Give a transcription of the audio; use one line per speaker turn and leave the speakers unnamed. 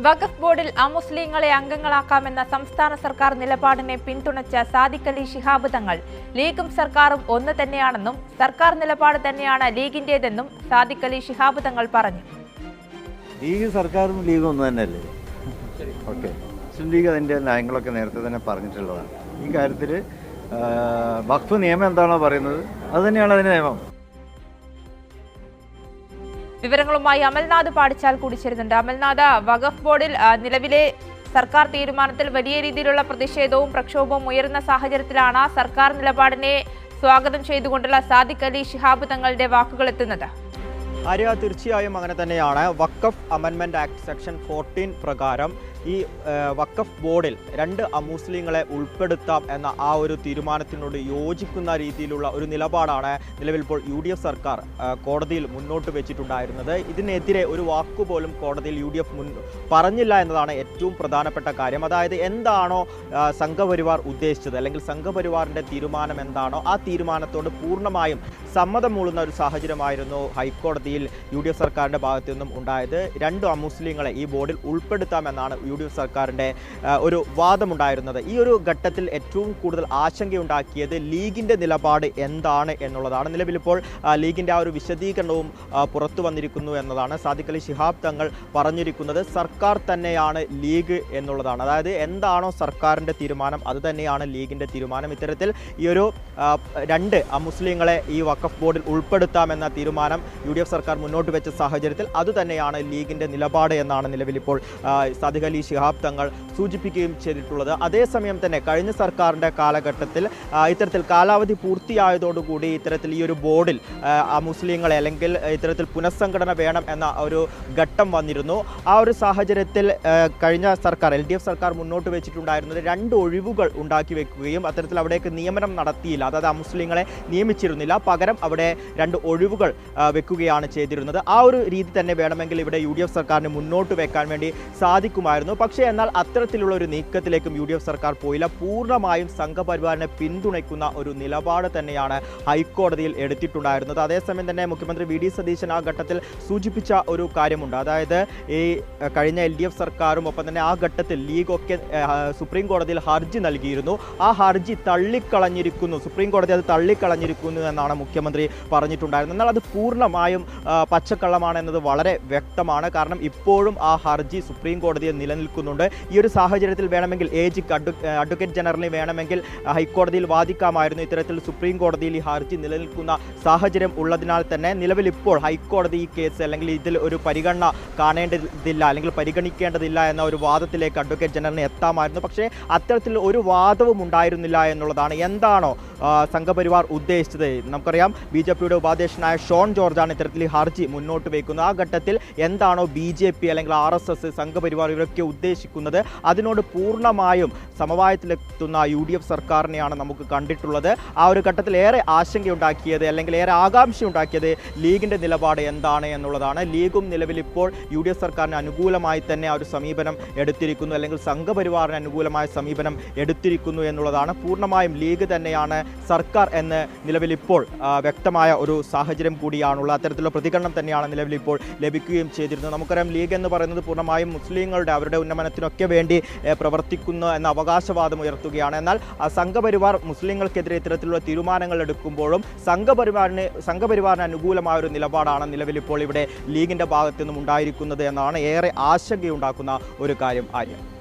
വഖഫ് ബോർഡിൽ അമുസ്ലിങ്ങളെ അംഗങ്ങളാക്കാമെന്ന സംസ്ഥാന സർക്കാർ നിലപാടിനെ പിന്തുണച്ച സാദിഖ് അലി ശിഹാബ് തങ്ങൾ ലീഗും സർക്കാരും ഒന്ന് തന്നെയാണെന്നും സർക്കാർ നിലപാട് തന്നെയാണ് ലീഗിന്റേതെന്നും സാദിഖ് അലി ശിഹാബ് തങ്ങൾ പറഞ്ഞു.
ലീഗ് സർക്കാരും ലീഗും ഒന്ന് തന്നെയല്ലേ? ഓക്കെ, മുസ്ലിം ലീഗ് അതിൻ്റെ നയങ്ങളൊക്കെ നേരത്തെ തന്നെ പറഞ്ഞിട്ടുള്ളതാണ്. ഈ കാര്യത്തിൽ വഖഫ് നിയമം എന്താണോ പറയുന്നത് അത് തന്നെയാണ് അതിൻ്റെ നിയമം.
വിവരങ്ങളുമായി അമൽനാഥ് പാടിച്ചാൽ കൂടി ചേരുന്നുണ്ട്. അമൽനാഥ്, വഖഫ് ബോർഡിൽ നിലവിലെ സർക്കാർ തീരുമാനത്തിൽ വലിയ രീതിയിലുള്ള പ്രതിഷേധവും പ്രക്ഷോഭവും ഉയരുന്ന സാഹചര്യത്തിലാണ് സർക്കാർ നിലപാടിനെ സ്വാഗതം ചെയ്തുകൊണ്ടുള്ള സാദിഖ് അലി ശിഹാബ് തങ്ങളുടെ വാക്കുകൾ എത്തുന്നത്.
ആര്യ, തീർച്ചയായും അങ്ങനെ തന്നെയാണ്. വഖഫ് അമെൻമെൻറ്റ് ആക്ട് സെക്ഷൻ 14 പ്രകാരം ഈ വഖഫ് ബോർഡിൽ 2 അമുസ്ലിങ്ങളെ ഉൾപ്പെടുത്താം എന്ന ആ ഒരു തീരുമാനത്തിനോട് യോജിക്കുന്ന രീതിയിലുള്ള ഒരു നിലപാടാണ് നിലവിൽ ഇപ്പോൾ UDF സർക്കാർ കോടതിയിൽ മുന്നോട്ട് വെച്ചിട്ടുണ്ടായിരുന്നത്. ഇതിനെതിരെ ഒരു വാക്കുപോലും കോടതിയിൽ UDF പറഞ്ഞില്ല എന്നതാണ് ഏറ്റവും പ്രധാനപ്പെട്ട കാര്യം. അതായത് എന്താണോ സംഘപരിവാർ ഉദ്ദേശിച്ചത്, അല്ലെങ്കിൽ സംഘപരിവാറിൻ്റെ തീരുമാനം എന്താണോ ആ തീരുമാനത്തോട് പൂർണ്ണമായും സമ്മതം മൂളുന്ന ഒരു സാഹചര്യമായിരുന്നു ഹൈക്കോടതിയിൽ UDF സർക്കാരിൻ്റെ ഭാഗത്തു നിന്നും ഉണ്ടായത്. 2 അമുസ്ലിങ്ങളെ ഈ ബോർഡിൽ ഉൾപ്പെടുത്താമെന്നാണ് UDF സർക്കാരിൻ്റെ ഒരു വാദമുണ്ടായിരുന്നത്. ഈ ഒരു ഘട്ടത്തിൽ ഏറ്റവും കൂടുതൽ ആശങ്കയുണ്ടാക്കിയത് ലീഗിൻ്റെ നിലപാട് എന്താണ് എന്നുള്ളതാണ്. നിലവിലിപ്പോൾ ലീഗിൻ്റെ ആ ഒരു വിശദീകരണവും പുറത്തു വന്നിരിക്കുന്നു എന്നതാണ്. സാദിഖ് അലി ശിഹാബ് തങ്ങൾ പറഞ്ഞിരിക്കുന്നത് സർക്കാർ തന്നെയാണ് ലീഗ് എന്നുള്ളതാണ്. അതായത് എന്താണോ സർക്കാരിൻ്റെ തീരുമാനം അത് തന്നെയാണ് ലീഗിൻ്റെ തീരുമാനം. ഇത്തരത്തിൽ ഈ ഒരു 2 അമുസ്ലിങ്ങളെ ഈ വഖഫ് ബോർഡിൽ ഉൾപ്പെടുത്താമെന്ന തീരുമാനം UDF സർക്കാർ മുന്നോട്ട് വെച്ച സാഹചര്യത്തിൽ അതുതന്നെയാണ് ലീഗിൻ്റെ നിലപാട് എന്നാണ് നിലവിലിപ്പോൾ സാദിഖ് അലി ശിഹാബ് തങ്ങൾ സൂചിപ്പിക്കുകയും ചെയ്തിട്ടുള്ളത്. അതേസമയം തന്നെ കഴിഞ്ഞ സർക്കാരിൻ്റെ കാലഘട്ടത്തിൽ ഇത്തരത്തിൽ കാലാവധി പൂർത്തിയായതോടുകൂടി ഇത്തരത്തിൽ ഈ ഒരു ബോർഡിൽ മുസ്ലിങ്ങളെ അല്ലെങ്കിൽ ഇത്തരത്തിൽ പുനഃസംഘടന വേണം എന്ന ഒരു ഘട്ടം വന്നിരുന്നു. ആ ഒരു സാഹചര്യത്തിൽ കഴിഞ്ഞ സർക്കാർ LDF സർക്കാർ മുന്നോട്ട് വെച്ചിട്ടുണ്ടായിരുന്നത് 2 ഒഴിവുകൾ ഉണ്ടാക്കി വെക്കുകയും അത്തരത്തിൽ അവിടേക്ക് നിയമനം നടത്തിയില്ല. അതായത് മുസ്ലിങ്ങളെ നിയമിച്ചിരുന്നില്ല, പകരം അവിടെ 2 ഒഴിവുകൾ വെക്കുകയാണ് ചെയ്തിരുന്നത്. ആ ഒരു രീതി തന്നെ വേണമെങ്കിൽ ഇവിടെ UDF സർക്കാരിന് മുന്നോട്ട് വെക്കാൻ വേണ്ടി സാധിക്കുമായിരുന്നു. പക്ഷേ എന്നാൽ അത്തരത്തിലുള്ള ഒരു നീക്കത്തിലേക്കും UDF സർക്കാർ പോയില്ല. പൂർണ്ണമായും സംഘപരിവാറിനെ പിന്തുണയ്ക്കുന്ന ഒരു നിലപാട് തന്നെയാണ് ഹൈക്കോടതിയിൽ എടുത്തിട്ടുണ്ടായിരുന്നത്. അതേസമയം തന്നെ മുഖ്യമന്ത്രി VD സതീശൻ ആ ഘട്ടത്തിൽ സൂചിപ്പിച്ച ഒരു കാര്യമുണ്ട്. അതായത് ഈ കഴിഞ്ഞ LDF സർക്കാരും ഒപ്പം തന്നെ ആ ഘട്ടത്തിൽ ലീഗൊക്കെ സുപ്രീം കോടതിയിൽ ഹർജി നൽകിയിരുന്നു. ആ ഹർജി തള്ളിക്കളഞ്ഞിരിക്കുന്നു, സുപ്രീം കോടതി അത് തള്ളിക്കളഞ്ഞിരിക്കുന്നു എന്നാണ് മുഖ്യമന്ത്രി പറഞ്ഞിട്ടുണ്ടായിരുന്നത്. എന്നാൽ അത് പൂർണ്ണമായും പച്ചക്കള്ളമാണ് എന്നത് വളരെ വ്യക്തമാണ്. കാരണം ഇപ്പോഴും ആ ഹർജി സുപ്രീം കോടതിയിൽ നിലനിൽക്കുന്നുണ്ട്. ഈ ഒരു സാഹചര്യത്തിൽ വേണമെങ്കിൽ അഡ്വക്കേറ്റ് ജനറലിന് വേണമെങ്കിൽ ഹൈക്കോടതിയിൽ വാദിക്കാമായിരുന്നു. ഇത്തരത്തിൽ സുപ്രീം കോടതിയിൽ ഈ ഹർജി നിലനിൽക്കുന്ന സാഹചര്യം ഉള്ളതിനാൽ തന്നെ നിലവിൽ ഇപ്പോൾ ഹൈക്കോടതി ഈ കേസ് അല്ലെങ്കിൽ ഇതിൽ ഒരു പരിഗണന കാണേണ്ടതില്ല അല്ലെങ്കിൽ പരിഗണിക്കേണ്ടതില്ല എന്ന ഒരു വാദത്തിലേക്ക് അഡ്വക്കേറ്റ് ജനറലിന് എത്താമായിരുന്നു. പക്ഷേ അത്തരത്തിൽ ഒരു വാദവും ഉണ്ടായിരുന്നില്ല എന്നുള്ളതാണ്. എന്താണോ സംഘപരിവാർ ഉദ്ദേശിച്ചത്, നമുക്കറിയാം BJPയുടെ ഉപാധ്യക്ഷനായ ഷോൺ ജോർജാണ് ഇത്തരത്തിൽ ഈ ഹർജി മുന്നോട്ട് വയ്ക്കുന്നത്. ആ ഘട്ടത്തിൽ എന്താണോ BJP അല്ലെങ്കിൽ RSS സംഘപരിവാർ ഇവരൊക്കെ ഉദ്ദേശിക്കുന്നത് അതിനോട് പൂർണ്ണമായും സമവായത്തിലെത്തുന്ന UDF സർക്കാരിനെയാണ് നമുക്ക് കണ്ടിട്ടുള്ളത്. ആ ഒരു ഘട്ടത്തിൽ ഏറെ ആശങ്കയുണ്ടാക്കിയത് അല്ലെങ്കിൽ ഏറെ ആകാംക്ഷയുണ്ടാക്കിയത് ലീഗിൻ്റെ നിലപാട് എന്താണ് എന്നുള്ളതാണ്. ലീഗും നിലവിൽ ഇപ്പോൾ UDF സർക്കാരിന് അനുകൂലമായി തന്നെ ആ ഒരു സമീപനം എടുത്തിരിക്കുന്നു, അല്ലെങ്കിൽ സംഘപരിവാറിന് അനുകൂലമായ സമീപനം എടുത്തിരിക്കുന്നു എന്നുള്ളതാണ്. പൂർണ്ണമായും ലീഗ് തന്നെയാണ് സർക്കാർ എന്ന് നിലവിലിപ്പോൾ വ്യക്തമായ ഒരു സാഹചര്യം കൂടിയാണുള്ള അത്തരത്തിലുള്ള പ്രതികരണം തന്നെയാണ് നിലവിലിപ്പോൾ ലഭിക്കുകയും ചെയ്തിരുന്നത്. നമുക്കറിയാം ലീഗ് എന്ന് പറയുന്നത് പൂർണ്ണമായും മുസ്ലിങ്ങളുടെ അവരുടെ ഉന്നമനത്തിനൊക്കെ വേണ്ടി പ്രവർത്തിക്കുന്നു എന്ന അവകാശവാദം ഉയർത്തുകയാണ്. എന്നാൽ സംഘപരിവാർ മുസ്ലിങ്ങൾക്കെതിരെ ഇത്തരത്തിലുള്ള തീരുമാനങ്ങൾ എടുക്കുമ്പോഴും സംഘപരിവാറിന് അനുകൂലമായ ഒരു നിലപാടാണ് നിലവിലിപ്പോൾ ഇവിടെ ലീഗിൻ്റെ ഭാഗത്തു നിന്നും ഉണ്ടായിരിക്കുന്നത് എന്നാണ് ഏറെ ആശങ്കയുണ്ടാക്കുന്ന ഒരു കാര്യം. ആര്യ.